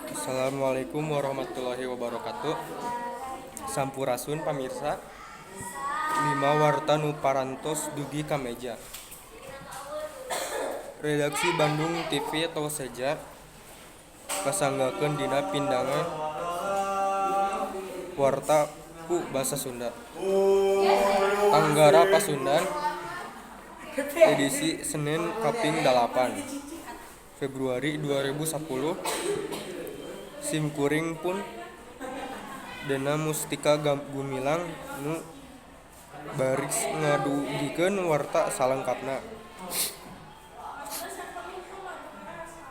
Assalamualaikum warahmatullahi wabarakatuh. Sampurasun pamirsa. Lima warta nu parantos dugi ka meja. Redaksi Bandung TV atau Seja kasanggakeun dina pindangan warta ku basa Sunda. Tanggara Pasundan edisi Senin kaping 8 Februari 2010. Simkuring pun Dena Mustika Gumilang nu baris ngadugikeun warta salengkapna.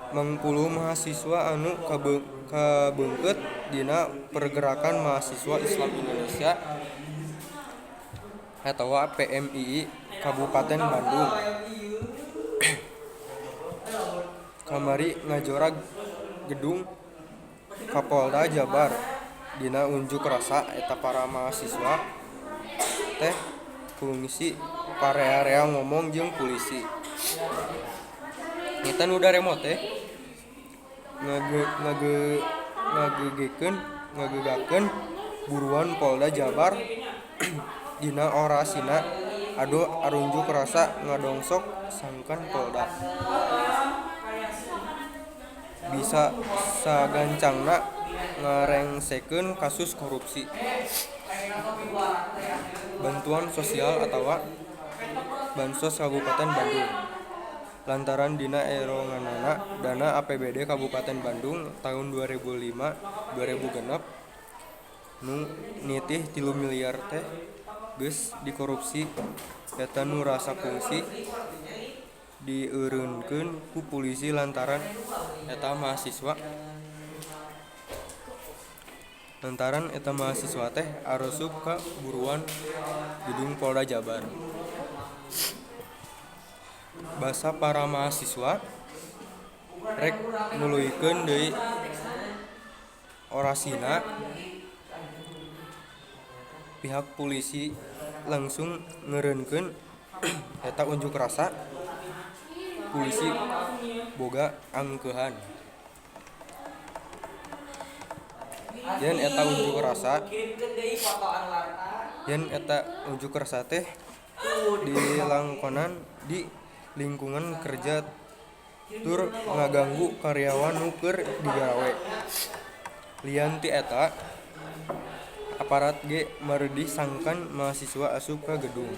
Mangpuluh mahasiswa anu kabeungkeut dina Pergerakan Mahasiswa Islam Indonesia atawa PMII Kabupaten Bandung kamari ngajora gedung Kapolda Jabar dina unjuk rasa eta para mahasiswa teh kungsi parea-rea ngomong jeung polisi. Eta nu daremo teh ngagegakeun buruan Polda Jabar dina orasina adu arunjuk rasa ngadongsok sangkan Polda. Bisa sagancangna ngarengsekeun kasus korupsi, bantuan sosial atawa bansos Kabupaten Bandung lantaran dina eronganana dana APBD Kabupaten Bandung tahun 2005-2006 nu nitih 3 miliar teh geus dikorupsi. Eta nu rasa kungsi dieureunkeun ku polisi lantaran eta mahasiswa teh arusup ka buruan gedung Polda Jabar. Basa para mahasiswa rek nuluykeun deui orasina, pihak polisi langsung ngeureunkeun eta unjuk rasa. Polisi boga angkeuhan yen eta unjuk rasa teh dilangkonan di lingkungan kerja tur ngaganggu karyawan nu keur digawe. Lian ti eta aparat ge meurdih sangkan mahasiswa asup ka gedung.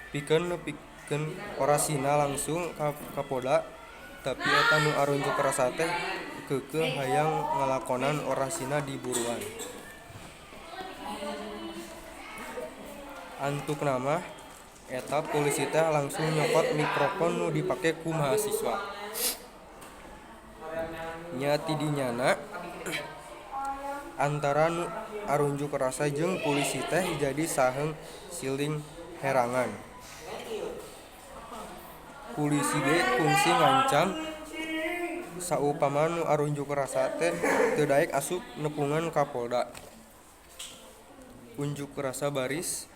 Pikeun orasina langsung ka Kapolda, tapi eta nu arunjuk rasa teh keukeuh hayang ngalakonan orasina di buruan. Antukna mah eta polisi teh langsung nyokot mikrofon nu dipake ku mahasiswa. Nya tidinyana antara nu arunjuk rasa jeung polisi teh jadi saheung siling herangan. Polisi ge kungsi ngancam saupama nu arunjuk rasa teh teu daek asup nepungan Kapolda. Unjuk rasa baris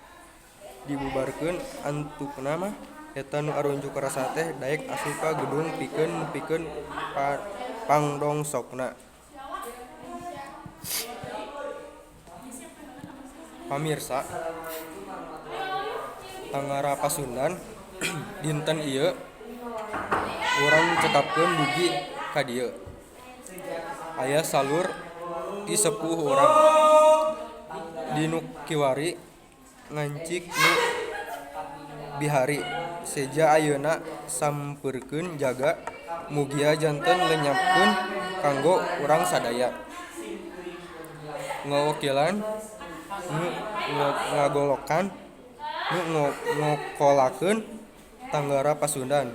dibubarkeun. Antukna mah eta nu arunjuk rasa teh daek asup ka gedung pikeun pangdongsokna. Pamirsa, Tanggara Pasundan dinten ieu urang cekapkeun dugi ka dieu. Aya salur ti sepuh urang di nu kiwari ngancik nu bihari. Seja ayeuna sampeurkeun jaga mugia janten lenyapkeun kanggo urang sadaya. Ngawakilan nu ngagolokan nu ngokolakeun Tanggara Pasundan.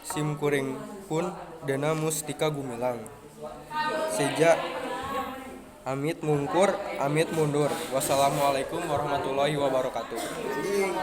Simkuring pun Dena Mustika Gumilang. Seja amit mungkur amit mundur. Wassalamualaikum warahmatullahi wabarakatuh.